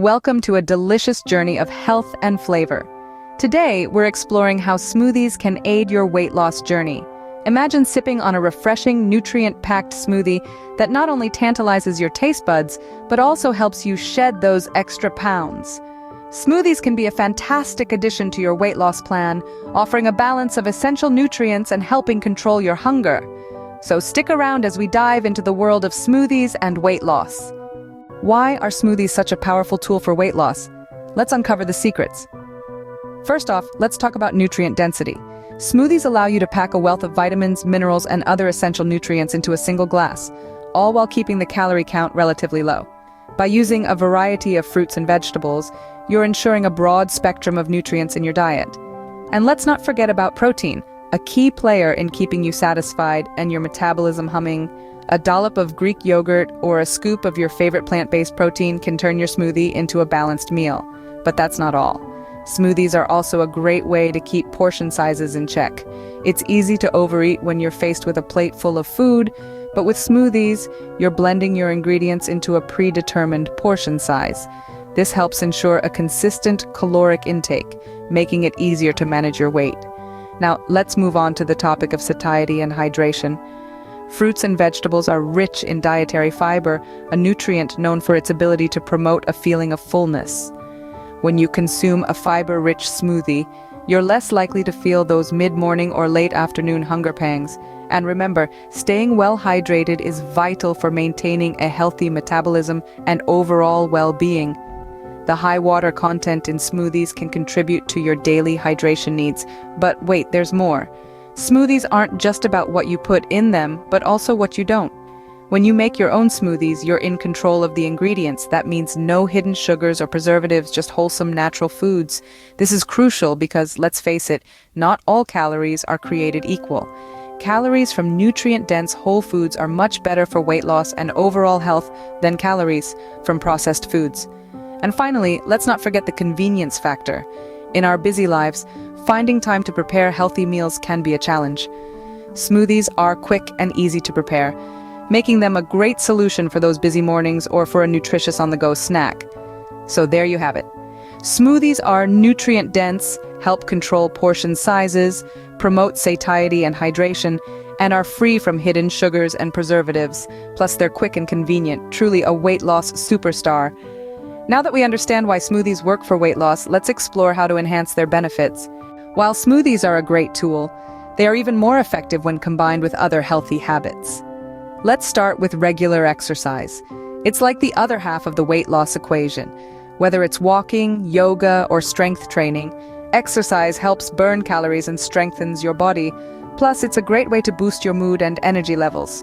Welcome to a delicious journey of health and flavor. Today, we're exploring how smoothies can aid your weight loss journey. Imagine sipping on a refreshing, nutrient-packed smoothie that not only tantalizes your taste buds, but also helps you shed those extra pounds. Smoothies can be a fantastic addition to your weight loss plan, offering a balance of essential nutrients and helping control your hunger. So stick around as we dive into the world of smoothies and weight loss. Why are smoothies such a powerful tool for weight loss? Let's uncover the secrets. First off, let's talk about nutrient density. Smoothies allow you to pack a wealth of vitamins, minerals, and other essential nutrients into a single glass, all while keeping the calorie count relatively low. By using a variety of fruits and vegetables, you're ensuring a broad spectrum of nutrients in your diet. And let's not forget about protein, a key player in keeping you satisfied and your metabolism humming. A dollop of Greek yogurt or a scoop of your favorite plant-based protein can turn your smoothie into a balanced meal. But that's not all. Smoothies are also a great way to keep portion sizes in check. It's easy to overeat when you're faced with a plate full of food, but with smoothies, you're blending your ingredients into a predetermined portion size. This helps ensure a consistent caloric intake, making it easier to manage your weight. Now, let's move on to the topic of satiety and hydration. Fruits and vegetables are rich in dietary fiber, a nutrient known for its ability to promote a feeling of fullness. When you consume a fiber-rich smoothie, you're less likely to feel those mid-morning or late afternoon hunger pangs. And remember, staying well hydrated is vital for maintaining a healthy metabolism and overall well-being. The high water content in smoothies can contribute to your daily hydration needs. But wait, there's more. Smoothies aren't just about what you put in them, but also what you don't. When you make your own smoothies, you're in control of the ingredients. That means no hidden sugars or preservatives, just wholesome natural foods. This is crucial because, let's face it, not all calories are created equal. Calories from nutrient-dense whole foods are much better for weight loss and overall health than calories from processed foods. And finally, let's not forget the convenience factor. In our busy lives, finding time to prepare healthy meals can be a challenge. Smoothies are quick and easy to prepare, making them a great solution for those busy mornings or for a nutritious on-the-go snack. So there you have it. Smoothies are nutrient-dense, help control portion sizes, promote satiety and hydration, and are free from hidden sugars and preservatives. Plus, they're quick and convenient, truly a weight loss superstar. Now that we understand why smoothies work for weight loss, let's explore how to enhance their benefits. While smoothies are a great tool, they are even more effective when combined with other healthy habits. Let's start with regular exercise. It's like the other half of the weight loss equation. Whether it's walking, yoga, or strength training, exercise helps burn calories and strengthens your body. Plus, it's a great way to boost your mood and energy levels.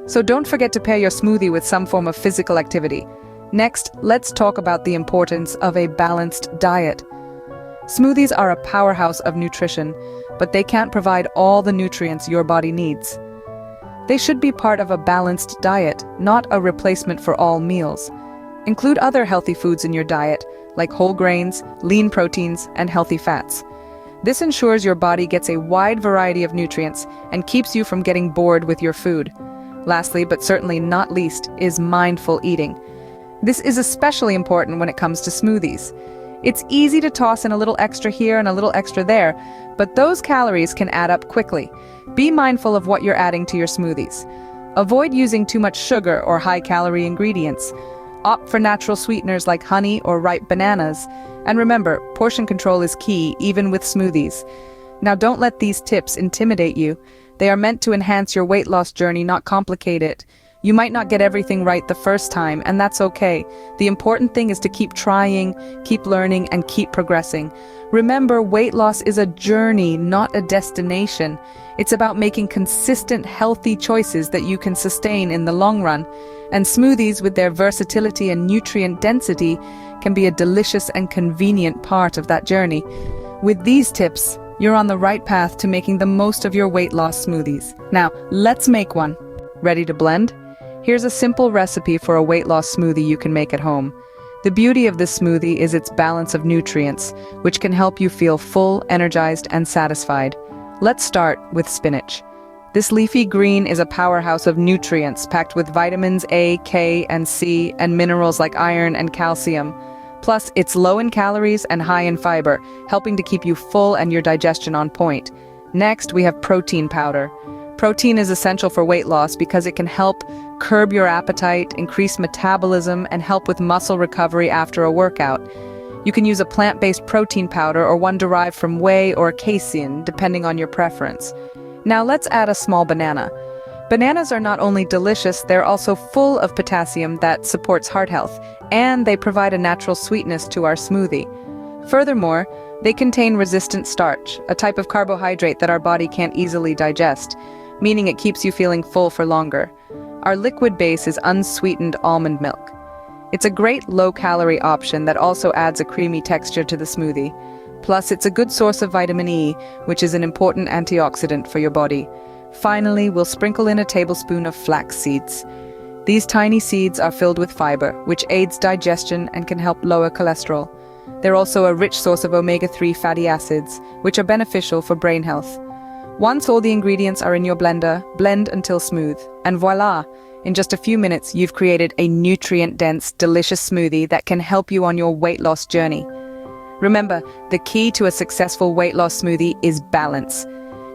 So don't forget to pair your smoothie with some form of physical activity. Next, let's talk about the importance of a balanced diet. Smoothies are a powerhouse of nutrition, but they can't provide all the nutrients your body needs. They should be part of a balanced diet, not a replacement for all meals. Include other healthy foods in your diet, like whole grains, lean proteins, and healthy fats. This ensures your body gets a wide variety of nutrients and keeps you from getting bored with your food. Lastly, but certainly not least, is mindful eating. This is especially important when it comes to smoothies. It's easy to toss in a little extra here and a little extra there, but those calories can add up quickly. Be mindful of what you're adding to your smoothies. Avoid using too much sugar or high-calorie ingredients. Opt for natural sweeteners like honey or ripe bananas. And remember, portion control is key, even with smoothies. Now, don't let these tips intimidate you. They are meant to enhance your weight loss journey, not complicate it. You might not get everything right the first time, and that's okay. The important thing is to keep trying, keep learning, and keep progressing. Remember, weight loss is a journey, not a destination. It's about making consistent, healthy choices that you can sustain in the long run. And smoothies, with their versatility and nutrient density, can be a delicious and convenient part of that journey. With these tips, you're on the right path to making the most of your weight loss smoothies. Now, let's make one. Ready to blend? Here's a simple recipe for a weight loss smoothie you can make at home. The beauty of this smoothie is its balance of nutrients, which can help you feel full, energized, and satisfied. Let's start with spinach. This leafy green is a powerhouse of nutrients packed with vitamins A, K, and C, and minerals like iron and calcium. Plus, it's low in calories and high in fiber, helping to keep you full and your digestion on point. Next, we have protein powder. Protein is essential for weight loss because it can help curb your appetite, increase metabolism, and help with muscle recovery after a workout. You can use a plant-based protein powder or one derived from whey or casein, depending on your preference. Now let's add a small banana. Bananas are not only delicious, they're also full of potassium that supports heart health, and they provide a natural sweetness to our smoothie. Furthermore, they contain resistant starch, a type of carbohydrate that our body can't easily digest, meaning it keeps you feeling full for longer. Our liquid base is unsweetened almond milk. It's a great low-calorie option that also adds a creamy texture to the smoothie. Plus, it's a good source of vitamin E, which is an important antioxidant for your body. Finally, we'll sprinkle in a tablespoon of flax seeds. These tiny seeds are filled with fiber, which aids digestion and can help lower cholesterol. They're also a rich source of omega-3 fatty acids, which are beneficial for brain health. Once all the ingredients are in your blender, blend until smooth. And voila! In just a few minutes, you've created a nutrient-dense, delicious smoothie that can help you on your weight loss journey. Remember, the key to a successful weight loss smoothie is balance.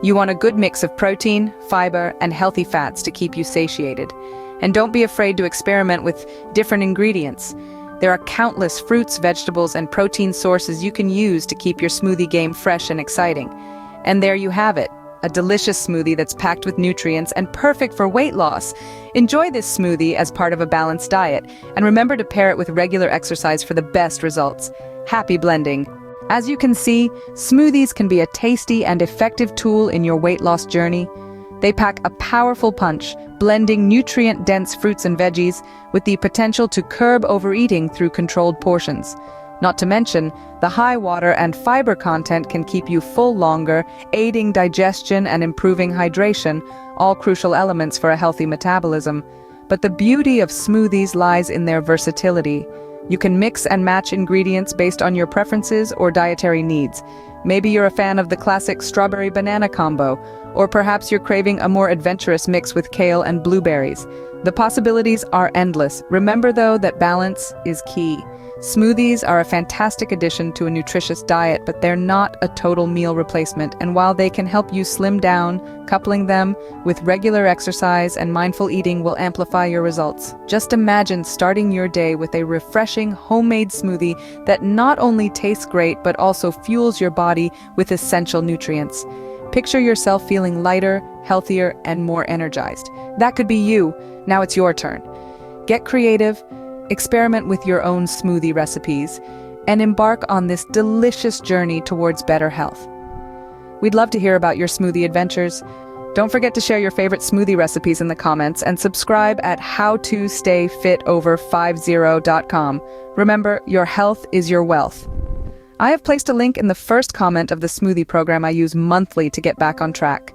You want a good mix of protein, fiber, and healthy fats to keep you satiated. And don't be afraid to experiment with different ingredients. There are countless fruits, vegetables, and protein sources you can use to keep your smoothie game fresh and exciting. And there you have it. A delicious smoothie that's packed with nutrients and perfect for weight loss. Enjoy this smoothie as part of a balanced diet, and remember to pair it with regular exercise for the best results. Happy blending! As you can see, smoothies can be a tasty and effective tool in your weight loss journey. They pack a powerful punch, blending nutrient-dense fruits and veggies with the potential to curb overeating through controlled portions. Not to mention, the high water and fiber content can keep you full longer, aiding digestion and improving hydration, all crucial elements for a healthy metabolism. But the beauty of smoothies lies in their versatility. You can mix and match ingredients based on your preferences or dietary needs. Maybe you're a fan of the classic strawberry-banana combo, or perhaps you're craving a more adventurous mix with kale and blueberries. The possibilities are endless. Remember, though, that balance is key. Smoothies are a fantastic addition to a nutritious diet, but they're not a total meal replacement, and while they can help you slim down, coupling them with regular exercise and mindful eating will amplify your results. Just imagine starting your day with a refreshing homemade smoothie that not only tastes great but also fuels your body with essential nutrients. Picture yourself feeling lighter, healthier, and more energized. That could be you. Now it's your turn. Get creative, experiment with your own smoothie recipes, and embark on this delicious journey towards better health. We'd love to hear about your smoothie adventures. Don't forget to share your favorite smoothie recipes in the comments and subscribe at howtostayfitover50.com. Remember, your health is your wealth. I have placed a link in the first comment of the smoothie program I use monthly to get back on track.